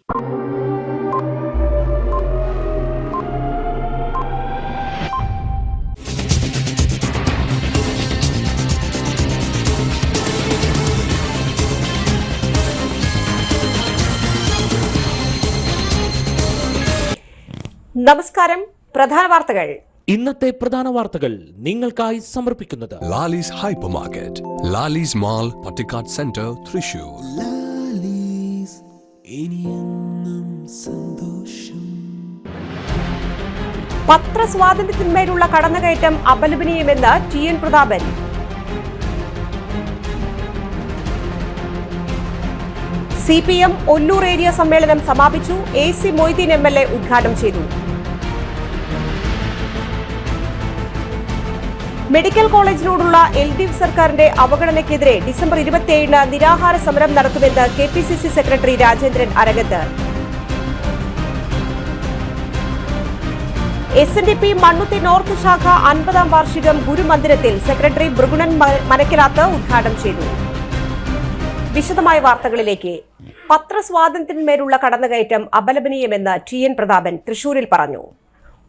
നമസ്കാരം. പ്രധാന വാർത്തകൾ. ഇന്നത്തെ പ്രധാന വാർത്തകൾ നിങ്ങൾക്കായി സമർപ്പിക്കുന്നത് Lalees hypermarket, Lalees mall, Pattikkad centre, Thrissur. പത്രസ്വാതന്ത്ര്യത്തിന്മേലുള്ള കടന്നുകയറ്റം അപലപനീയമെന്ന് TN Prathapan. CPM Ollur area സമ്മേളനം സമാപിച്ചു. AC മൊയ്തീൻ MLA ഉദ്ഘാടനം ചെയ്തു. മെഡിക്കൽ കോളേജിനോടുള്ള LDF സർക്കാരിന്റെ അവഗണനയ്ക്കെതിരെ ഡിസംബർ 27-ന് നിരാഹാര സമരം നടത്തുമെന്ന് KPCC സെക്രട്ടറി രാജേന്ദ്രൻ അരങ്ങത്ത്. SNDP മണ്ണുത്തി നോർത്ത് ശാഖ 50-ാം വാർഷികം ഗുരുമന്ദിരത്തിൽ സെക്രട്ടറി ഭൃഗുണൻ മനക്കലാത്ത് ഉദ്ഘാടനം ചെയ്തു. വിശദമായ വാർത്തകളിലേക്ക്. പത്രസ്വാതന്ത്ര്യത്തിന്മേലുള്ള കടന്നുകയറ്റം അപലപനീയമെന്ന് TN പ്രതാപൻ തൃശൂരിൽ പറഞ്ഞു.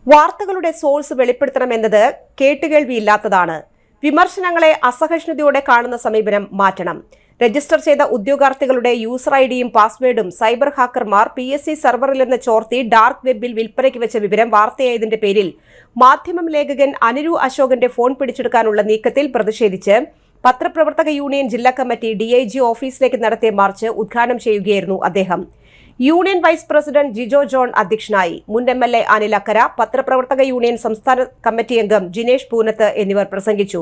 വാർത്തകളുടെ സോഴ്സ് വെളിപ്പെടുത്തണമെന്നത് കേട്ടുകേൾവിയില്ലാത്തതാണ്. വിമർശനങ്ങളെ അസഹിഷ്ണുതയോടെ കാണുന്ന സമീപനം മാറ്റണം. രജിസ്റ്റർ ചെയ്ത ഉദ്യോഗാർത്ഥികളുടെ യൂസർ ഐഡിയും പാസ്വേഡും സൈബർ ഹാക്കർമാർ PSC സെർവറിൽ നിന്ന് ചോർത്തി ഡാർക്ക് വെബിൽ വിൽപ്പനയ്ക്ക് വെച്ച വിവരം വാർത്തയായതിന്റെ പേരിൽ മാധ്യമം ലേഖകൻ അനിരു അശോകന്റെ ഫോൺ പിടിച്ചെടുക്കാനുള്ള നീക്കത്തിൽ പ്രതിഷേധിച്ച് പത്രപ്രവർത്തക യൂണിയൻ ജില്ലാ കമ്മിറ്റി DIG ഓഫീസിലേക്ക് നടത്തിയ മാർച്ച് ഉദ്ഘാടനം ചെയ്യുകയായിരുന്നു അദ്ദേഹം. Union vice president Jijo John അധ്യക്ഷനായി. മുൻ MLA അനിൽ അക്കര, പത്രപ്രവർത്തക യൂണിയൻ സംസ്ഥാന കമ്മിറ്റി അംഗം ജിനേഷ് പൂനത്ത് എന്നിവർ പ്രസംഗിച്ചു.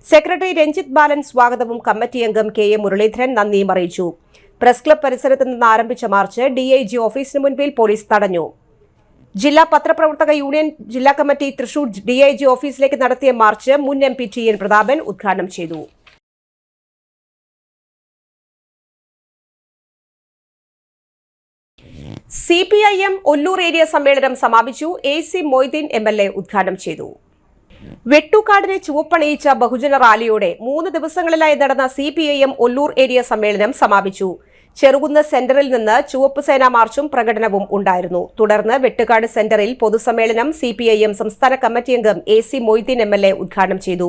സെക്രട്ടറി രഞ്ജിത്ത് ബാലൻ സ്വാഗതവും കമ്മിറ്റി അംഗം KA മുരളീധരൻ നന്ദിയും അറിയിച്ചു. പ്രസ് ക്ലബ് പരിസരത്ത് നിന്ന് ആരംഭിച്ച മാർച്ച് DIG ഓഫീസിന് മുൻപിൽ പോലീസ് തടഞ്ഞു. ജില്ലാ പത്രപ്രവർത്തക യൂണിയൻ ജില്ലാ കമ്മിറ്റി തൃശൂർ DIG ഓഫീസിലേക്ക് നടത്തിയ മാർച്ച് മുൻ MP TN പ്രതാപൻ ഉദ്ഘാടനം ചെയ്തു. CPIM ഒല്ലൂർ ഏരിയ സമ്മേളനം സമാപിച്ചു. AC മൊയ്തീൻ MLA ഉദ്ഘാടനം ചെയ്തു. വെട്ടുകാടിനെ ചുവപ്പണിയിച്ച ബഹുജന റാലിയോടെ 3 ദിവസങ്ങളിലായി നടന്ന CPIM ഒല്ലൂർ ഏരിയ സമ്മേളനം സമാപിച്ചു. ചെറുകുന്ന് സെന്ററിൽ നിന്ന് ചുവപ്പ് സേനാ മാർച്ചും പ്രകടനവും ഉണ്ടായിരുന്നു. തുടർന്ന് വെട്ടുകാട് സെന്ററിൽ പൊതുസമ്മേളനം CPIM സംസ്ഥാന കമ്മിറ്റി അംഗം AC മൊയ്തീൻ MLA ഉദ്ഘാടനം ചെയ്തു.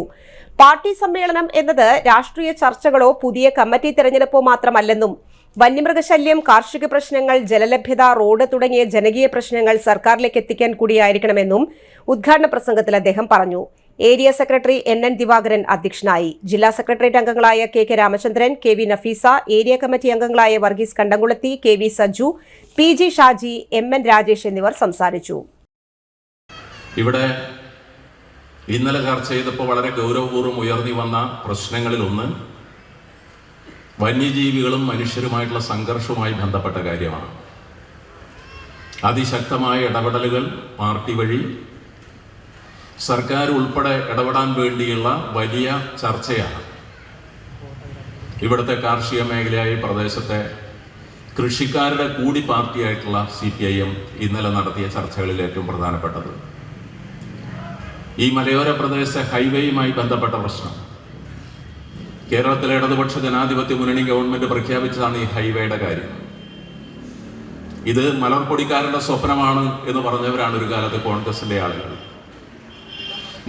പാർട്ടി സമ്മേളനം എന്നത് രാഷ്ട്രീയ ചർച്ചകളോ പുതിയ കമ്മിറ്റി തെരഞ്ഞെടുപ്പോ മാത്രമല്ലെന്നും വന്യമൃഗശല്യം, കാർഷിക പ്രശ്നങ്ങൾ, ജലലഭ്യത, റോഡ് തുടങ്ങിയ ജനകീയ പ്രശ്നങ്ങൾ സർക്കാരിലേക്ക് എത്തിക്കാൻ കൂടിയായിരിക്കണമെന്നും ഉദ്ഘാടന പ്രസംഗത്തിൽ അദ്ദേഹം പറഞ്ഞു. ഏരിയ സെക്രട്ടറി NN ദിവാകരൻ അധ്യക്ഷനായി. ജില്ലാ സെക്രട്ടേറിയറ്റ് അംഗങ്ങളായ KK Ramachandran, KV Nafeesa, area committee അംഗങ്ങളായ വർഗീസ് കണ്ടംകുളത്തി, KV Saju, PG Shaji, MN Rajesh എന്നിവർ സംസാരിച്ചു. ഇവിടെ ഇന്നലെ ചർച്ച ചെയ്തപ്പോൾ വളരെ ഗൗരവപൂർവ്വം ഉയർന്നു വന്ന പ്രശ്നങ്ങളിലൊന്ന് വന്യജീവികളും മനുഷ്യരുമായിട്ടുള്ള സംഘർഷവുമായി ബന്ധപ്പെട്ട കാര്യമാണ്. അതിശക്തമായ ഇടപെടലുകൾ പാർട്ടി വഴി സർക്കാർ ഉൾപ്പെടെ ഇടപെടാൻ വേണ്ടിയുള്ള വലിയ ചർച്ചയാണ്. ഇവിടുത്തെ കാർഷിക മേഖലയായ പ്രദേശത്തെ കൃഷിക്കാരുടെ കൂടി പാർട്ടിയായിട്ടുള്ള CPIM ഇന്നലെ നടത്തിയ ചർച്ചകളിൽ ഏറ്റവും പ്രധാനപ്പെട്ടത് ഈ മലയോര പ്രദേശത്തെ ഹൈവേയുമായി ബന്ധപ്പെട്ട പ്രശ്നം. കേരളത്തിലെ ഇടതുപക്ഷ ജനാധിപത്യ മുന്നണി ഗവൺമെന്റ് പ്രഖ്യാപിച്ചതാണ് ഈ ഹൈവേയുടെ കാര്യം. ഇത് മലർപ്പൊടിക്കാരുടെ സ്വപ്നമാണ് എന്ന് പറഞ്ഞവരാണ് ഒരു കാലത്ത് കോൺഗ്രസിന്റെ ആളുകൾ.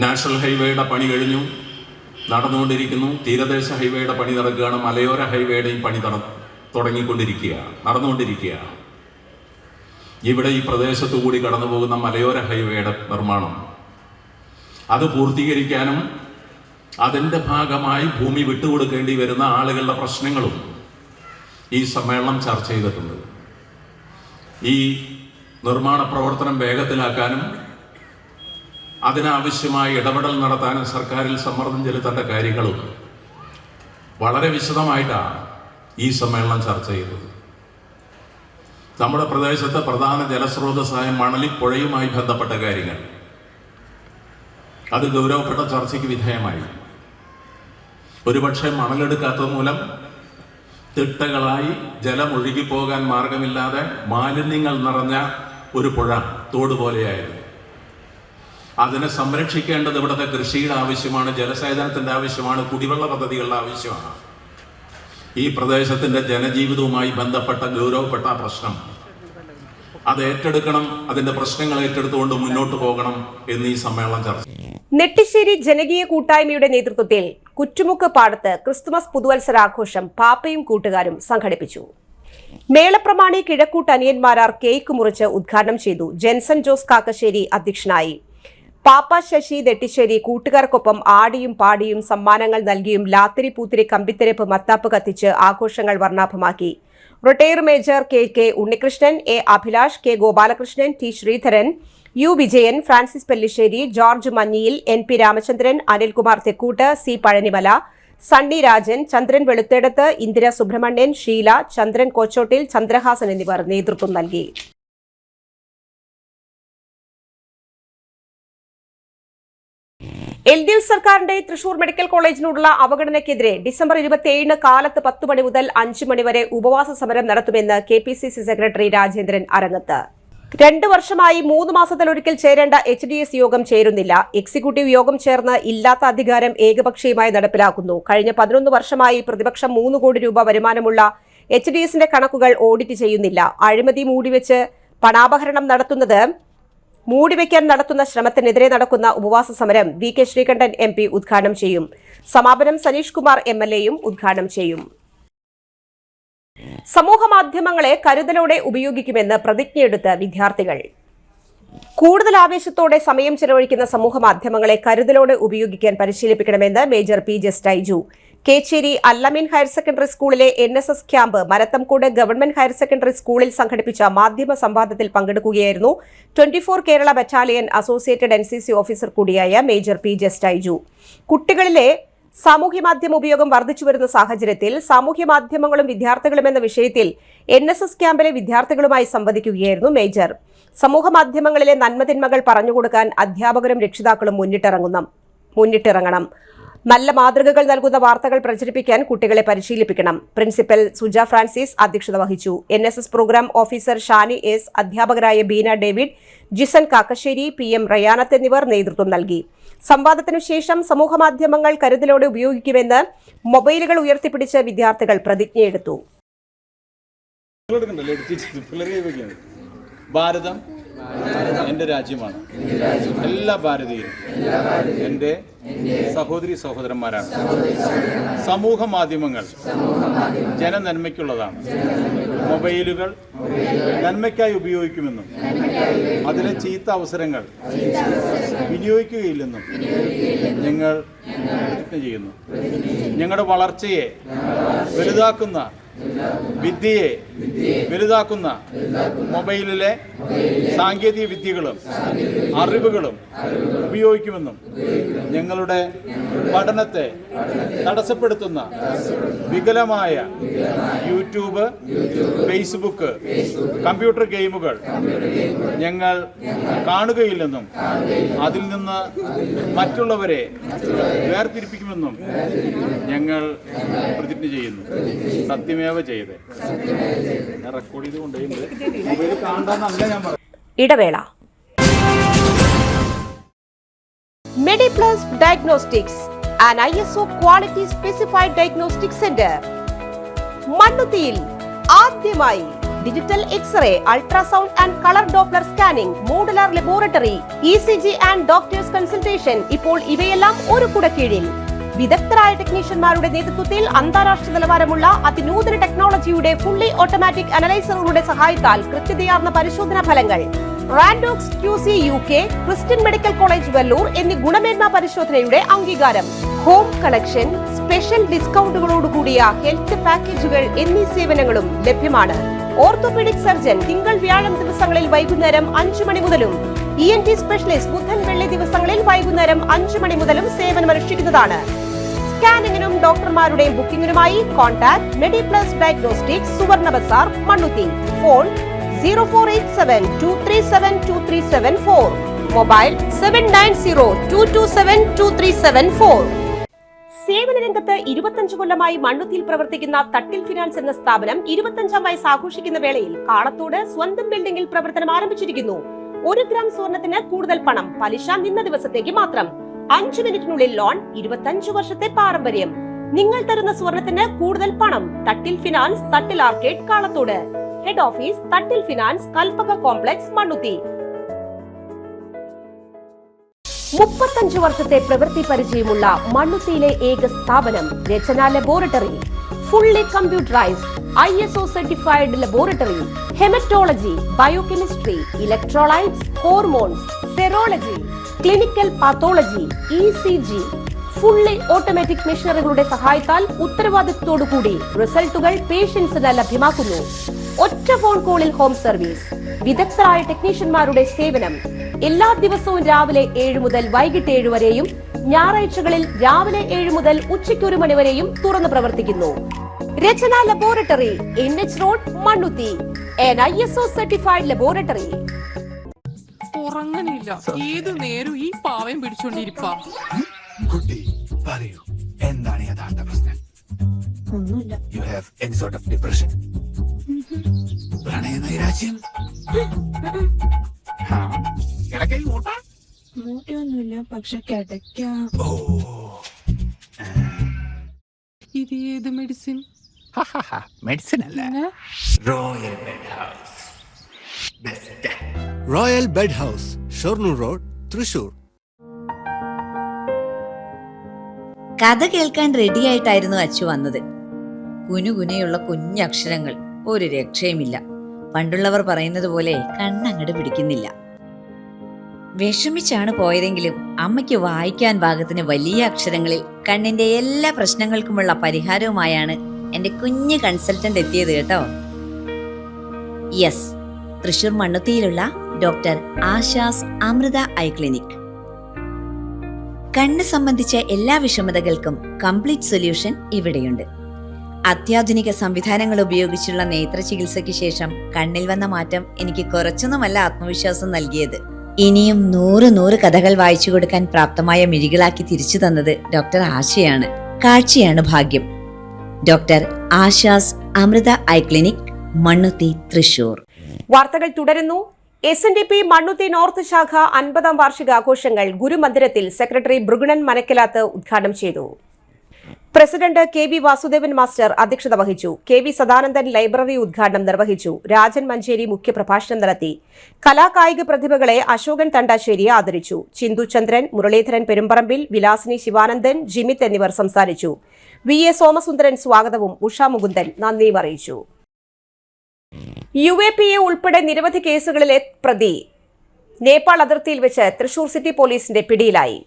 നാഷണൽ ഹൈവേയുടെ പണി കഴിഞ്ഞു, നടന്നുകൊണ്ടിരിക്കുന്നു. തീരദേശ ഹൈവേയുടെ പണി നടക്കുകയാണ്. മലയോര ഹൈവേയുടെയും പണി നടന്നുകൊണ്ടിരിക്കുകയാണ്. ഇവിടെ ഈ പ്രദേശത്തു കൂടി കടന്നു പോകുന്ന മലയോര ഹൈവേയുടെ നിർമ്മാണം അത് പൂർത്തീകരിക്കാനും അതിൻ്റെ ഭാഗമായി ഭൂമി വിട്ടുകൊടുക്കേണ്ടി വരുന്ന ആളുകളുടെ പ്രശ്നങ്ങളും ഈ സമ്മേളനം ചർച്ച ചെയ്തിട്ടുണ്ട്. ഈ നിർമ്മാണ പ്രവർത്തനം വേഗത്തിലാക്കാനും അതിനാവശ്യമായ ഇടപെടൽ നടത്താനും സർക്കാരിൽ സമ്മർദ്ദം ചെലുത്തേണ്ട കാര്യങ്ങളും വളരെ വിശദമായിട്ടാണ് ഈ സമ്മേളനം ചർച്ച ചെയ്തത്. നമ്മുടെ പ്രദേശത്തെ പ്രധാന ജലസ്രോതസ്സായ മണലിപ്പുഴയുമായി ബന്ധപ്പെട്ട കാര്യങ്ങൾ അത് ഗൗരവപ്പെട്ട ചർച്ചയ്ക്ക് വിധേയമായി. ഒരുപക്ഷെ മണലെടുക്കാത്തത് മൂലം തിട്ടകളായി ജലം ഒഴുകിപ്പോകാൻ മാർഗമില്ലാതെ മാലിന്യങ്ങൾ നിറഞ്ഞ ഒരു പുഴ, തോട് പോലെയായിരുന്നു. അതിനെ സംരക്ഷിക്കേണ്ടത് ഇവിടുത്തെ കൃഷിയുടെ ആവശ്യമാണ്, ജലസേചനത്തിൻ്റെ ആവശ്യമാണ്, കുടിവെള്ള പദ്ധതികളുടെ ആവശ്യമാണ്. ഈ പ്രദേശത്തിൻ്റെ ജനജീവിതവുമായി ബന്ധപ്പെട്ട ഗൗരവപ്പെട്ട പ്രശ്നം അത് ഏറ്റെടുക്കണം, അതിന്റെ പ്രശ്നങ്ങൾ ഏറ്റെടുത്തുകൊണ്ട് മുന്നോട്ട് പോകണം എന്നീ സമ്മേളനം ചർച്ച. നെട്ടിശ്ശേരി ജനകീയ കൂട്ടായ്മയുടെ നേതൃത്വത്തിൽ കുറ്റുമുക്ക് പാടത്ത് ക്രിസ്തുമസ് പുതുവത്സരാഘോഷം പാപ്പയും കൂട്ടുകാരും സംഘടിപ്പിച്ചു. മേളപ്രമാണി കിഴക്കൂട്ട് അനിയന്മാരാർ കേക്ക് മുറിച്ച് ഉദ്ഘാടനം ചെയ്തു. ജെൻസൺ ജോസ് കാക്കശ്ശേരി അധ്യക്ഷനായി. പാപ്പ ശശി നെട്ടിശ്ശേരി കൂട്ടുകാർക്കൊപ്പം ആടിയും പാടിയും സമ്മാനങ്ങൾ നൽകിയും ലാത്തിരി പൂത്തിരി കമ്പിത്തിരപ്പ് മത്താപ്പ് കത്തിച്ച് ആഘോഷങ്ങൾ വർണ്ണാഭമാക്കി. Retire major K Unnikrishnan, A Abhilash, K Gopalakrishnan, T Sreedharan, U Vijayan, Francis Pellissery, George Manjiyil, NP Ramachandran, Anilkumar Thekkoot, C Pazhanimala, Sunny Rajan, Chandran Veluthedath, Indira Subramanian, Sheela, Chandran Kochottil, Chandrahasan എന്നിവർ നേതൃത്വം നൽകി. LDF സർക്കാരിന്റെ തൃശൂർ മെഡിക്കൽ കോളേജിനോടുള്ള അവഗണനയ്ക്കെതിരെ ഡിസംബർ 27 കാലത്ത് 10 മണി മുതൽ 5 മണി വരെ ഉപവാസ സമരം നടത്തുമെന്ന് KPCC സെക്രട്ടറി രാജേന്ദ്രൻ അരങ്ങത്ത്. 2 വർഷമായി 3 മാസത്തിലൊരിക്കൽ ചേരേണ്ട HDS യോഗം ചേരുന്നില്ല. എക്സിക്യൂട്ടീവ് യോഗം ചേർന്ന് ഇല്ലാത്ത അധികാരം ഏകപക്ഷീയമായി നടപ്പിലാക്കുന്നു. കഴിഞ്ഞ 11 വർഷമായി പ്രതിപക്ഷം 3 കോടി രൂപ വരുമാനമുള്ള HDSന്റെ കണക്കുകൾ ഓഡിറ്റ് ചെയ്യുന്നില്ല. അഴിമതി മൂടിവെക്കാൻ നടത്തുന്ന ശ്രമത്തിനെതിരെ നടക്കുന്ന ഉപവാസ സമരം VK ശ്രീകണ്ഠൻ MP ഉദ്ഘാടനം ചെയ്യും. സമാപനം സനീഷ് കുമാർ MLAയും ഉദ്ഘാടനം ചെയ്യും. സമൂഹമാധ്യമങ്ങളെ കരുതലോടെ ഉപയോഗിക്കുമെന്ന് പ്രതിജ്ഞയെടുത്ത് വിദ്യാർത്ഥികൾ. കൂടുതൽ ആവേശത്തോടെ സമയം ചെലവഴിക്കുന്ന സമൂഹമാധ്യമങ്ങളെ കരുതലോടെ ഉപയോഗിക്കാൻ പരിശീലിപ്പിക്കണമെന്ന് major P Justaiju. Kechery Allameen higher secondary സ്കൂളിലെ NSS camp Marathamkode government higher secondary സ്കൂളിൽ സംഘടിപ്പിച്ച മാധ്യമ സംവാദത്തിൽ പങ്കെടുക്കുകയായിരുന്നു 24 Kerala battalion associated NCC officer കൂടിയായ മേജർ P ജസ്റ്റൈജു. കുട്ടികളിലെ സാമൂഹ്യമാധ്യമ ഉപയോഗം വർദ്ധിച്ചുവരുന്ന സാഹചര്യത്തിൽ സാമൂഹ്യമാധ്യമങ്ങളും വിദ്യാർത്ഥികളും എന്ന വിഷയത്തിൽ NSS ക്യാമ്പിലെ വിദ്യാർത്ഥികളുമായി സംവദിക്കുകയായിരുന്നു മേജർ. സമൂഹമാധ്യമങ്ങളിലെ നന്മതിന്മകൾ പറഞ്ഞുകൊടുക്കാൻ അധ്യാപകരും രക്ഷിതാക്കളും മുന്നിട്ടിറങ്ങണം. നല്ല മാതൃകകൾ നൽകുന്ന വാർത്തകൾ പ്രചരിപ്പിക്കാൻ കുട്ടികളെ പരിശീലിപ്പിക്കണം. പ്രിൻസിപ്പൽ സുജ ഫ്രാൻസിസ് അധ്യക്ഷത വഹിച്ചു. NSS programme officer Shani S, അധ്യാപകരായ ബീന ഡേവിഡ്, ജിസൻ കാക്കശ്ശേരി, PM റയാനത്ത് എന്നിവർ നേതൃത്വം നൽകി. സംവാദത്തിനു ശേഷം സമൂഹമാധ്യമങ്ങൾ കരുതലോടെ ഉപയോഗിക്കുമെന്ന് മൊബൈലുകൾ ഉയർത്തിപ്പിടിച്ച് വിദ്യാർത്ഥികൾ പ്രതിജ്ഞയെടുത്തു. ഭാരതം എൻ്റെ രാജ്യമാണ്. എല്ലാ ഭാരതീയരും എൻ്റെ സഹോദരി സഹോദരന്മാരാണ്. സമൂഹ മാധ്യമങ്ങൾ ജനനന്മയ്ക്കുള്ളതാണ്. മൊബൈലുകൾ നന്മയ്ക്കായി ഉപയോഗിക്കുമെന്നും അതിലെ ചീത്ത അവസരങ്ങൾ വിനിയോഗിക്കുകയില്ലെന്നും ഞങ്ങൾ പ്രതിജ്ഞ ചെയ്യുന്നു. ഞങ്ങളുടെ വളർച്ചയെ വലുതാക്കുന്ന, വിദ്യയെ വലുതാക്കുന്ന മൊബൈലിലെ സാങ്കേതിക വിദ്യകളും അറിവുകളും ഉപയോഗിക്കുമെന്നും ഞങ്ങളുടെ പഠനത്തെ തടസ്സപ്പെടുത്തുന്ന വികലമായ യൂട്യൂബ്, ഫേസ്ബുക്ക്, കമ്പ്യൂട്ടർ ഗെയിമുകൾ ഞങ്ങൾ കാണുകയില്ലെന്നും അതിൽ നിന്ന് മറ്റുള്ളവരെ വേർതിരിപ്പിക്കുമെന്നും ഞങ്ങൾ പ്രതിജ്ഞ ചെയ്യുന്നു. സത്യമേവ ചെയ്ത് റെക്കോർഡ് ചെയ്തുകൊണ്ടേണ്ട് മൊബൈൽ കാണാന്നല്ല ഞാൻ പറഞ്ഞു. ഇടവേള. Mediplus diagnostics, an ISO quality specified diagnostic center. മണ്ണുത്തിയിൽ ആദ്യമായി digital x ray, ultrasound and colour Doppler scanning, modular laboratory, ECG and doctors consultation. ഇപ്പോൾ ഇവയെല്ലാം ഒരു കുടക്കീഴിൽ. വിദഗ്ധരായ ടെക്നീഷ്യന്മാരുടെ നേതൃത്വത്തിൽ അന്താരാഷ്ട്ര നിലവാരമുള്ള അതിനൂതന ടെക്നോളജിയുടെ ഫുള്ളി ഓട്ടോമാറ്റിക് അനലൈസറുകളുടെ സഹായത്താൽ കൃത്യതയാർന്ന പരിശോധനാ ഫലങ്ങൾ. റാൻഡോക്സ് QC UK, Christian medical college Vellore എന്നീ ഗുണമേന്മ പരിശോധനയുടെ അംഗീകാരം. ഹോം കണക്ഷൻ, സ്പെഷ്യൽ ഡിസ്കൗണ്ടുകളോടുകൂടിയ ഹെൽത്ത് പാക്കേജുകൾ എന്നീ സേവനങ്ങളും ലഭ്യമാണ്. ഓർത്തോപീഡിക് സർജൻ തിങ്കൾ വ്യാഴം ദിവസങ്ങളിൽ വൈകുന്നേരം 5 മണി മുതലും ENT സ്പെഷ്യലിസ്റ്റ് ബുധൻ വെള്ളി ദിവസങ്ങളിൽ വൈകുന്നേരം 5 മണി മുതലും സേവനമനുഷ്ഠിക്കുന്നതാണ്. സ്കാനിങ്ങിനും ഡോക്ടർമാരുടെയും ബുക്കിംഗിനുമായി കോൺടാക്ട് മെഡിപ്ലസ് ഡയഗ്നോസ്റ്റിക്സ്, സുവർണ ബസാർ, മണ്ണുത്തി. Phone 0487237237 mobile 7902272374. സേവന രംഗത്ത് 25 കൊല്ലമായി മണ്ണുത്തിയിൽ പ്രവർത്തിക്കുന്ന തട്ടിൽ ഫിനാൻസ് എന്ന സ്ഥാപനം 25ാം വയസ്സ് ആഘോഷിക്കുന്ന വേളയിൽ കാളത്തോട് സ്വന്തം ബിൽഡിംഗിൽ പ്രവർത്തനം ആരംഭിച്ചിരിക്കുന്നു. 1 ഗ്രാം സ്വർണത്തിന് കൂടുതൽ പണം, പലിശ നിന്ന ദിവസത്തേക്ക് മാത്രം. 5 മിനിറ്റിനുള്ളിൽ ലോൺ, 25 വർഷത്തെ പാരമ്പര്യം. നിങ്ങൾ തരുന്ന സ്വർണത്തിന് കൂടുതൽ പണം. Thattil finance, Thattil arcade, Kalathode. Head office Thattil finance, Kalpaka complex, Mannuthy. 35 വർഷത്തെ പ്രവൃത്തി പരിചയമുള്ള മണ്ണുത്തിയിലെ ഏക സ്ഥാപനം Rachana laboratory. Fully computerised, ISO certified laboratory. Haematology, biochemistry, electrolytes, hormones, serology, clinical pathology, ECG. Fully automatic മെഷീനറികളുടെ സഹായത്താൽ ഉത്തരവാദിത്വത്തോടുകൂടി റിസൾട്ടുകൾ പേഷ്യൻസിന് ലഭ്യമാക്കുന്നു. ഒറ്റ ഫോൺ കോളിൽ ഹോം സർവീസ്. വിദഗ്ധരായ ടെക്നീഷ്യന്മാരുടെ സേവനം. എല്ലാ ദിവസവും രാവിലെ 7 മുതൽ വൈകിട്ട് 7 വരെയും ഞായറാഴ്ചകളിൽ രാവിലെ 7 മുതൽ ഉച്ചയ്ക്ക് 1 മണി വരെയും തുറന്നു പ്രവർത്തിക്കുന്നു. Rachana laboratory, NH road, Mannuthy. ISO certified laboratory. ഉറങ്ങണില്ല, ഏതു നേരം ഈ പാവം പിടിച്ചോണ്ടിരിപ്പാ. കുട്ടി പറയൂ, എന്താണ് യഥാർത്ഥ പ്രശ്നം? ഒന്നുമില്ല. You have any sort of depression? പ്രണയ നൈരാശ്യം? കിടക്കയിൽ മൂട്ട? മൂട്ടയൊന്നുമില്ല, പക്ഷെ കിടക്കാം. ഓ, ഇത് ഏത് മെഡിസിൻ? മെഡിസിൻ അല്ല, പിന്നെ? Royal bed house. Best royal bed house, Shoranur road, Thrissur. കഥ കേൾക്കാൻ റെഡിയായിട്ടായിരുന്നു അച്ചു വന്നത്. കുനുകുനയുള്ള കുഞ്ഞക്ഷരങ്ങൾ, ഒരു രക്ഷയുമില്ല. പണ്ടുള്ളവർ പറയുന്നത് പോലെ കണ്ണങ്ങട് പിടിക്കുന്നില്ല. വിഷമിച്ചാണ് പോയതെങ്കിലും അമ്മയ്ക്ക് വായിക്കാൻ പാകത്തിന് വലിയ അക്ഷരങ്ങളിൽ കണ്ണിന്റെ എല്ലാ പ്രശ്നങ്ങൾക്കുമുള്ള പരിഹാരവുമായാണ് എന്റെ കുഞ്ഞ് കൺസൾട്ടന്റ് എത്തിയത് കേട്ടോ. യെസ്, തൃശൂർ മണ്ണുത്തിയിലുള്ള doctor Asha's Amrita eye clinic. കണ്ണ് സംബന്ധിച്ച എല്ലാ വിഷമതകൾക്കും കംപ്ലീറ്റ് സൊല്യൂഷൻ ഇവിടെയുണ്ട്. അത്യാധുനിക സംവിധാനങ്ങൾ ഉപയോഗിച്ചുള്ള നേത്ര ചികിത്സയ്ക്ക് ശേഷം കണ്ണിൽ വന്ന മാറ്റം എനിക്ക് കുറച്ചൊന്നുമല്ല ആത്മവിശ്വാസം നൽകിയത്. ഇനിയും 100 കഥകൾ വായിച്ചു കൊടുക്കാൻ പ്രാപ്തമായ മിഴികളാക്കി തിരിച്ചു തന്നത് ഡോക്ടർ ആശയാണ്. കാഴ്ചയാണ് ഭാഗ്യം. Doctor Asha's Amrita eye clinic, Mannuthy, Thrissur. വാർത്തകൾ തുടരുന്നു. SNDP മണ്ണുത്തി നോർത്ത് ശാഖ 50ാം വാർഷികാഘോഷങ്ങൾ ഗുരുമന്ദിരത്തിൽ സെക്രട്ടറി ബ്രുഗുണൻ മനക്കിലാത്ത് ഉദ്ഘാടനം ചെയ്തു. പ്രസിഡന്റ് KV വാസുദേവൻ മാസ്റ്റർ അധ്യക്ഷത വഹിച്ചു. KV സദാനന്ദൻ ലൈബ്രറി ഉദ്ഘാടനം നിർവഹിച്ചു. രാജൻ മഞ്ചേരി മുഖ്യപ്രഭാഷണം നടത്തി. കലാകായിക പ്രതിഭകളെ അശോകൻ തണ്ടാശ്ശേരി ആദരിച്ചു. ചിന്തു ചന്ദ്രൻ, മുരളീധരൻ പെരുമ്പറമ്പിൽ, വിലാസിനി ശിവാനന്ദൻ, ജിമിത്ത് എന്നിവർ സംസാരിച്ചു. VA സോമസുന്ദരൻ സ്വാഗതവും ഉഷ മുകുന്ദൻ നന്ദിയും അറിയിച്ചു. UAPA ഉൾപ്പെടെ നിരവധി കേസുകളിലെ പ്രതി നേപ്പാൾ അതിർത്തിയിൽ വെച്ച് തൃശൂർ സിറ്റി പോലീസിന്റെ പിടിയിലായി.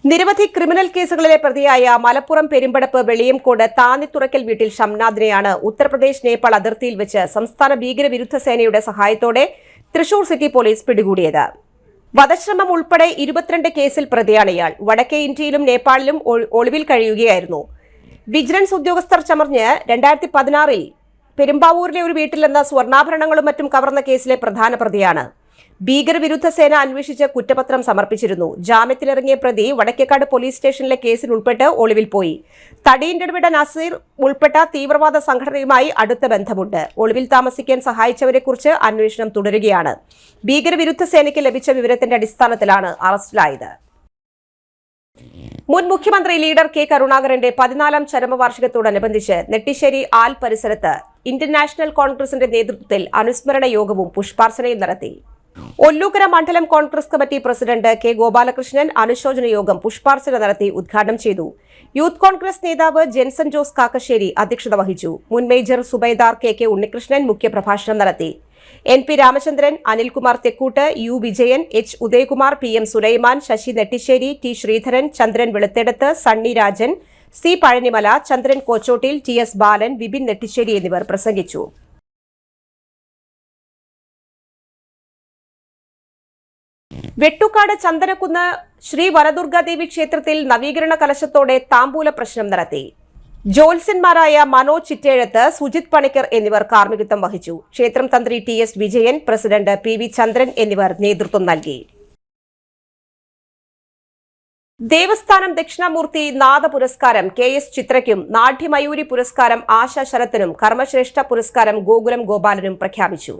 നിരവധി ക്രിമിനൽ കേസുകളിലെ പ്രതിയായ മലപ്പുറം പെരുമ്പടപ്പ് വെളിയംകോട് താന്നിത്തുറക്കൽ വീട്ടിൽ ഷംനാദിനെയാണ് ഉത്തർപ്രദേശ് നേപ്പാൾ അതിർത്തിയിൽ വെച്ച് സംസ്ഥാന ഭീകരവിരുദ്ധ സേനയുടെ സഹായത്തോടെ തൃശൂർ സിറ്റി പോലീസ് പിടികൂടിയത്. വധശ്രമം ഉൾപ്പെടെ 22 കേസിൽ പ്രതിയാണ് ഇയാൾ. വടക്കേ ഇന്ത്യയിലും നേപ്പാളിലും ഒളിവിൽ കഴിയുകയായിരുന്നു. വിജിലൻസ് ഉദ്യോഗസ്ഥർ ചമർഞ്ഞ് 2016-ൽ പെരുമ്പാവൂരിലെ ഒരു വീട്ടിൽ നിന്ന് സ്വർണ്ണാഭരണങ്ങളും മറ്റും കവർന്ന കേസിലെ പ്രധാന പ്രതിയാണ്. ഭീകരവിരുദ്ധ സേന അന്വേഷിച്ച് കുറ്റപത്രം സമർപ്പിച്ചിരുന്നു. ജാമ്യത്തിലിറങ്ങിയ പ്രതി വടക്കേക്കാട് പോലീസ് സ്റ്റേഷനിലെ കേസിൽ ഉൾപ്പെട്ട് ഒളിവിൽ പോയി. തടിയൻകടുവിട നസീർ ഉൾപ്പെട്ട തീവ്രവാദ സംഘടനയുമായി അടുത്ത ബന്ധമുണ്ട്. ഒളിവിൽ താമസിക്കാൻ സഹായിച്ചവരെക്കുറിച്ച് അന്വേഷണം തുടരുകയാണ്. ഭീകരവിരുദ്ധ സേനയ്ക്ക് ലഭിച്ച വിവരത്തിന്റെ അടിസ്ഥാനത്തിലാണ് അറസ്റ്റിലായത്. മുൻ മുഖ്യമന്ത്രി ലീഡർ K കരുണാകരന്റെ 14ാം ചരമവാർഷികത്തോടനുബന്ധിച്ച് നെട്ടിശ്ശേരി ആൽ പരിസരത്ത് ഇന്ത്യൻ നാഷണൽ കോൺഗ്രസിന്റെ നേതൃത്വത്തിൽ അനുസ്മരണ യോഗവും പുഷ്പാർച്ചനയും നടത്തി. ഒല്ലൂക്കര മണ്ഡലം Congress committee president K Gopalakrishnan അനുശോചന യോഗം പുഷ്പാർച്ചന നടത്തി ഉദ്ഘാടനം ചെയ്തു. യൂത്ത് കോൺഗ്രസ് നേതാവ് ജെൻസൺ ജോസ് കാക്കശ്ശേരി അധ്യക്ഷത വഹിച്ചു. മുൻ മേജർ സുബൈദാർ KK ഉണ്ണികൃഷ്ണൻ മുഖ്യപ്രഭാഷണം നടത്തി. NP Ramachandran, Anilkumar Thekkoot, U Vijayan, H Udayakumar, PM Sulaiman, Sasi Nettissery, T Sreedharan, ചന്ദ്രൻ വെളുത്തെടത്ത്, സണ്ണി രാജൻ, C പഴനിമല, ചന്ദ്രൻ കോച്ചോട്ടിൽ, TS ബാലൻ, വിപിൻ നെട്ടിശ്ശേരി എന്നിവർ പ്രസംഗിച്ചു. വെട്ടുകാട് ചന്ദനക്കുന്ന് ശ്രീ വനദുർഗാദേവി ക്ഷേത്രത്തിൽ നവീകരണ കലശത്തോടെ താമ്പൂല പ്രശ്നം നടത്തി. ജ്യോത്സ്യന്മാരായ മനോജ് ചിറ്റേഴത്ത്, സുജിത് പണിക്കർ എന്നിവർ കാർമ്മികത്വം വഹിച്ചു. ക്ഷേത്രം തന്ത്രി TS വിജയൻ, പ്രസിഡന്റ് PV ചന്ദ്രൻ എന്നിവർ നേതൃത്വം നൽകി. ദേവസ്ഥാനം ദക്ഷിണാമൂർത്തി നാദ പുരസ്കാരം KS ചിത്രയ്ക്കും നാട്യമയൂരി പുരസ്കാരം ആശ ശരത്തിനും കർമ്മശ്രേഷ്ഠ പുരസ്കാരം ഗോകുലം ഗോപാലനും പ്രഖ്യാപിച്ചു.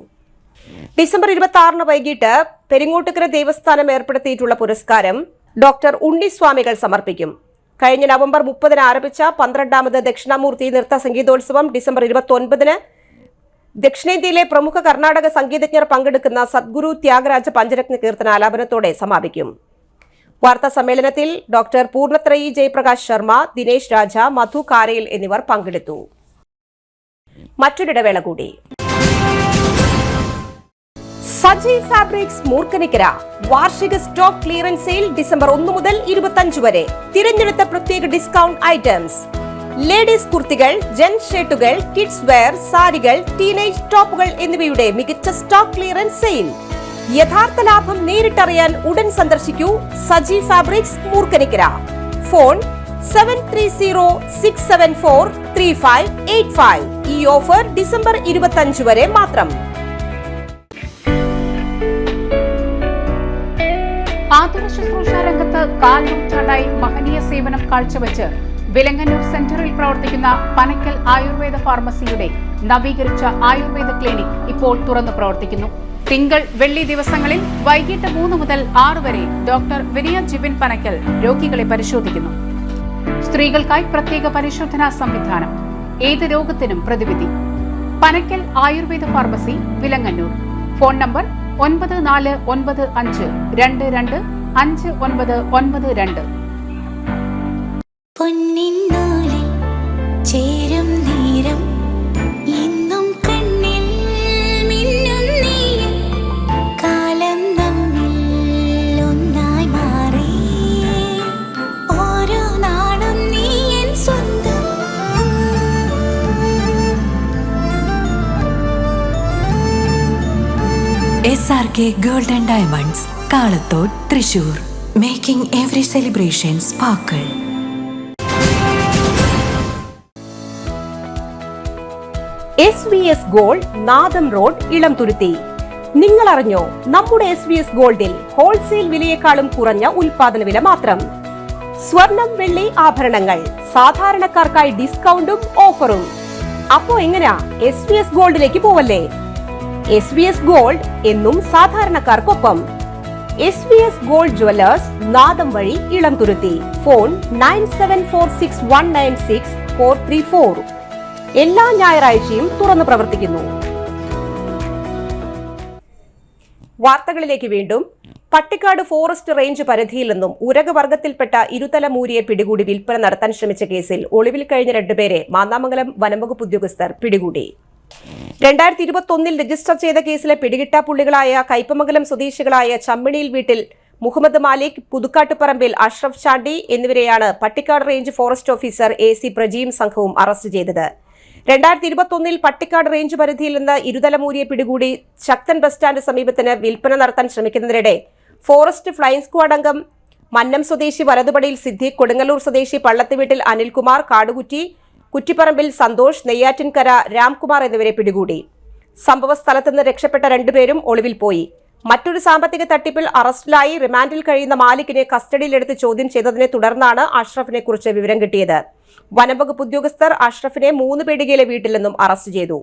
ഡിസംബർ 26 വൈകിട്ട് പെരിങ്ങോട്ടുകര ദേവസ്ഥാനം ഏർപ്പെടുത്തിയിട്ടുള്ള പുരസ്കാരം ഡോക്ടർ ഉണ്ണിസ്വാമികൾ സമർപ്പിക്കും. കഴിഞ്ഞ നവംബർ 30 ആരംഭിച്ച 12ാമത് ദക്ഷിണാമൂർത്തി നൃത്ത സംഗീതോത്സവം ഡിസംബർ 29 ദക്ഷിണേന്ത്യയിലെ പ്രമുഖ കർണാടക സംഗീതജ്ഞർ പങ്കെടുക്കുന്ന സദ്ഗുരു ത്യാഗരാജ പഞ്ചരത്ന കീർത്തന ആലാപനത്തോടെ സമാപിക്കും. വാർത്താ സമ്മേളനത്തിൽ ഡോക്ടർ പൂർണ്ണത്രയി ജയപ്രകാശ് ശർമ്മ, ദിനേശ് രാജ, മധു കാരയിൽ എന്നിവർ പങ്കെടുത്തു. മറ്റൊരിടവേള കൂടി. സജി ഫാബ്രിക്സ് മൂർക്കനിക്കര വാർഷിക സ്റ്റോക്ക് ക്ലിയറൻസ് സെയിൽ ഡിസംബർ 1 മുതൽ 25 വരെ. തിരഞ്ഞെടുത്ത പ്രത്യേക ഡിസ്കൗണ്ട് ഐറ്റംസ്: ലേഡീസ് കുർത്തികൾ, ജെൻസ് ഷർട്ടുകൾ, കിഡ്സ് വെയർ, സാരികൾ, ടീനേജ് ടോപ്പുകൾ എന്നിവയുടെ മികച്ച സ്റ്റോക്ക് ക്ലിയറൻസ് സെയിൽ. യഥാർത്ഥ ലാഭം നേരിട്ടറിയാൻ ഉടൻ സന്ദർശിക്കൂ സജി ഫാബ്രിക്സ് മൂർക്കനിക്കര. ഫോൺ 7306743585. ഈ ഓഫർ ഡിസംബർ 25 വരെ മാത്രം. ആതുര ശുശ്രൂഷ രംഗത്ത് 4 നൂറ്റാണ്ടായി മഹനീയ സേവനം കാഴ്ചവെച്ച് വിലങ്ങന്നൂർ സെന്ററിൽ പ്രവർത്തിക്കുന്ന പനക്കൽ ആയുർവേദ ഫാർമസിയുടെ നവീകരിച്ച ആയുർവേദ ക്ലിനിക് ഇപ്പോൾ തുറന്നു പ്രവർത്തിക്കുന്നു. തിങ്കൾ, വെള്ളി ദിവസങ്ങളിൽ വൈകിട്ട് 3 മുതൽ 6 വരെ ഡോക്ടർ വിനയ ജിബിൻ പനക്കൽ രോഗികളെ പരിശോധിക്കുന്നു. സ്ത്രീകൾക്കായി പ്രത്യേക പരിശോധനാ സംവിധാനം. ഏത് രോഗത്തിനും പ്രതിവിധി. Panakkal Ayurveda pharmacy, Vilangannur. Phone number 9495225992. പൊന്നിന്നൂലിൽ ചേരും നേരം ഇന്നും കണ്ണിൽ മിന്നും നീയും കാലം നമ്മിൽ ഒന്നായി മാറി ഓരോ നാളും നീ എൻ സ്വന്തം. SRK Gold and Diamonds, Kalathode, Thrissur. Making every celebration sparkle. SVS gold, നാദം റോഡ്, ഇളംതുരുത്തി. നിങ്ങൾ അറിഞ്ഞോ, നമ്മുടെ SVS ഗോൾഡിൽ ഹോൾസെയിൽ വിലയേക്കാളും കുറഞ്ഞ ഉൽപാദന വില മാത്രം. സ്വർണം, വെള്ളി ആഭരണങ്ങൾ സാധാരണക്കാർക്കായി ഡിസ്കൗണ്ടും ഓഫറും. അപ്പോ എങ്ങനെയാ SVS ഗോൾഡിലേക്ക് പോവല്ലേ? SVS ഗോൾഡ് എന്നും സാധാരണക്കാർക്കൊപ്പം. SVS ഗോൾഡ് ജുവലേഴ്സ്, നാദം വഴി, ഇളംതുരുത്തി. ഫോൺ 9746196434. എല്ലാ ഞായറാഴ്ചയും തുറന്നു പ്രവർത്തിക്കുന്നു. വാർത്തകളിലേക്ക് വീണ്ടും. പട്ടിക്കാട് ഫോറസ്റ്റ് റേഞ്ച് പരിധിയിൽ നിന്നും ഉരകവർഗത്തിൽപ്പെട്ട ഇരുതല മൂരിയെ പിടികൂടി വിൽപ്പന നടത്താൻ ശ്രമിച്ച കേസിൽ ഒളിവിൽ കഴിഞ്ഞ 2 പേരെ മാന്നാമംഗലം വനംവകുപ്പ് ഉദ്യോഗസ്ഥർ പിടികൂടി. 2021 രജിസ്റ്റർ ചെയ്ത കേസിലെ പിടികിട്ടാപ്പുള്ളികളായ കയ്പമംഗലം സ്വദേശികളായ ചമ്മിണിയിൽ വീട്ടിൽ മുഹമ്മദ് മാലിക്, പുതുക്കാട്ടുപറമ്പിൽ അഷ്റഫ് ചാണ്ടി എന്നിവരെയാണ് Pattikkad range forest officer AC പ്രജീം സംഘവും അറസ്റ്റ് ചെയ്തത്. 2021 പട്ടിക്കാട് റേഞ്ച് പരിധിയിൽ നിന്ന് ഇരുതലമൂരിയെ പിടികൂടി ശക്തൻ ബസ് സ്റ്റാൻഡ് സമീപത്തിന് വിൽപ്പന നടത്താൻ ശ്രമിക്കുന്നതിനിടെ ഫോറസ്റ്റ് ഫ്ലൈയിങ് സ്ക്വാഡ് അംഗം മന്നം സ്വദേശി വലതുപടിയിൽ സിദ്ദീഖ്, കൊടുങ്ങല്ലൂർ സ്വദേശി പള്ളത്തുവീട്ടിൽ അനിൽകുമാർ, കാടുകുറ്റി കുറ്റിപ്പറമ്പിൽ സന്തോഷ്, നെയ്യാറ്റിൻകര രാംകുമാർ എന്നിവരെ പിടികൂടി. സംഭവ സ്ഥലത്തുനിന്ന് രക്ഷപ്പെട്ട 2 പേരും ഒളിവിൽ പോയി. മറ്റൊരു സാമ്പത്തിക തട്ടിപ്പിൽ അറസ്റ്റിലായി റിമാൻഡിൽ കഴിയുന്ന മാലിക്കിനെ കസ്റ്റഡിയിലെടുത്ത് ചോദ്യം ചെയ്തതിനെ തുടർന്നാണ് അഷ്റഫിനെ കുറിച്ച് വിവരം കിട്ടിയത്. വനംവകുപ്പ് ഉദ്യോഗസ്ഥർ അഷ്റഫിനെ 3 പീടികയിലെ വീട്ടിൽ നിന്നും അറസ്റ്റ് ചെയ്തു.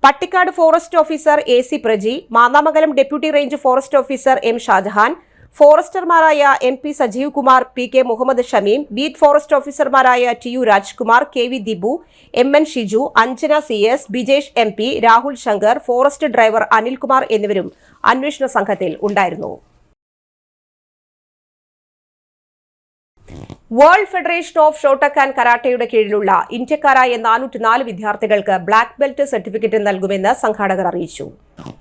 Pattikkad forest officer AC Praji, Mannamangalam deputy range forest officer M Shajahan, ഫോറസ്റ്റർമാരായ MP Sajeev Kumar, PK Muhammad Shameem, beat forest ഓഫീസർമാരായ TU Rajkumar, KV Dibu, MN Shiju, Anjana CS, Bijesh MP, Rahul Shankar, forest driver Anilkumar എന്നിവരും അന്വേഷണ സംഘത്തിൽ ഉണ്ടായിരുന്നു. World federation of shotokan and കരാട്ടയുടെ കീഴിലുള്ള ഇന്ത്യക്കാരായ 404 വിദ്യാർത്ഥികൾക്ക് ബ്ലാക്ക് ബെൽറ്റ് സർട്ടിഫിക്കറ്റ് നൽകുമെന്ന് സംഘാടകർ അറിയിച്ചു.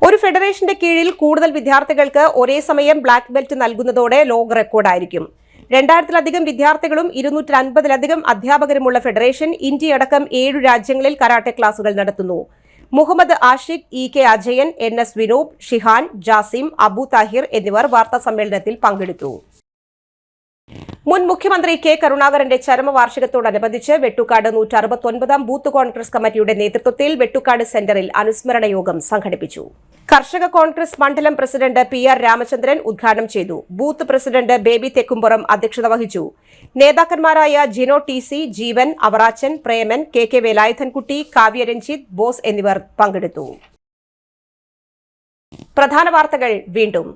ഒരു ഫെഡറേഷന്റെ കീഴിൽ കൂടുതൽ വിദ്യാർത്ഥികൾക്ക് ഒരേ സമയം ബ്ലാക്ക് ബെൽറ്റ് നൽകുന്നതോടെ ലോക റെക്കോർഡായിരിക്കും. 2000-ലധികം വിദ്യാർത്ഥികളും 250-ലധികം അധ്യാപകരുമുള്ള ഫെഡറേഷൻ ഇന്ത്യയടക്കം 7 രാജ്യങ്ങളിൽ കരാട്ടെ ക്ലാസുകൾ നടത്തുന്നു. മുഹമ്മദ് ആഷിഖ്, EK അജയൻ, NS വിനോബ്, ഷിഹാൻ, ജാസിം, അബു താഹിർ എന്നിവർ വാർത്താ സമ്മേളനത്തിൽ പങ്കെടുത്തു. മുൻ മുഖ്യമന്ത്രി K കരുണാകരന്റെ ചരമവാർഷികത്തോടനുബന്ധിച്ച് വെട്ടുകാട് 169 ബൂത്ത് കോൺഗ്രസ് കമ്മിറ്റിയുടെ നേതൃത്വത്തിൽ വെട്ടുകാട് സെന്ററിൽ അനുസ്മരണ യോഗം സംഘടിപ്പിച്ചു. കർഷക കോൺഗ്രസ് മണ്ഡലം പ്രസിഡന്റ് PR രാമചന്ദ്രൻ ഉദ്ഘാടനം ചെയ്തു. ബൂത്ത് പ്രസിഡന്റ് ബേബി തെക്കുംപുറം അധ്യക്ഷത വഹിച്ചു. നേതാക്കന്മാരായ ജിനോ TC, ജീവൻ, അവറാച്ചൻ, പ്രേമൻ, KK വേലായുധൻകുട്ടി, കാവ്യ രഞ്ജിത്ത്, ബോസ് എന്നിവർ പങ്കെടുത്തു. പ്രധാന വാർത്തകൾ വീണ്ടും.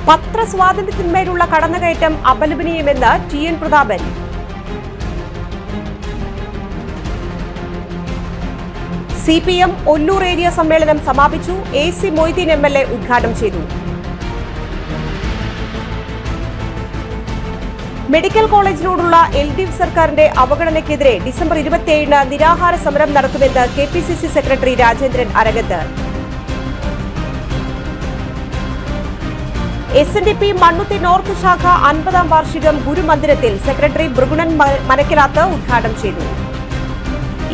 പത്രസ്വാതന്ത്ര്യത്തിന്മേലുള്ള കടന്നുകയറ്റം അപലപനീയമെന്ന് TN Prathapan. CPM Ollur area സമ്മേളനം സമാപിച്ചു. AC മൊയ്തീൻ MLA ഉദ്ഘാടനം ചെയ്തു. മെഡിക്കൽ കോളേജിനോടുള്ള LDF സർക്കാരിന്റെ അവഗണനയ്ക്കെതിരെ ഡിസംബർ 27-ന് നിരാഹാര സമരം നടത്തുമെന്ന് KPCC സെക്രട്ടറി രാജേന്ദ്രൻ അരങ്ങത്ത്. SNDP മണ്ണുത്തി നോർത്ത് ശാഖ 50-ാം വാർഷികം ഗുരുമന്ദിരത്തിൽ സെക്രട്ടറി ഭൃഗുണൻ മനക്കിലാത്ത് ഉദ്ഘാടനം ചെയ്തു.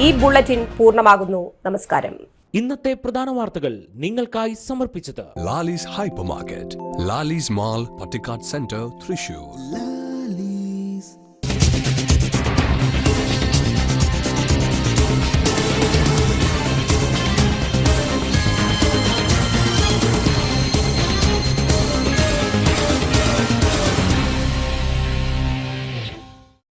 ഈ ബുള്ളറ്റിൻ പൂർണ്ണമാകുന്നു. നമസ്കാരം. ഇന്നത്തെ പ്രധാന വാർത്തകൾ നിങ്ങൾക്കായി സമർപ്പിച്ചത് Lali's Hypermarket, Lali's Mall, Patikat Center, Thrissur.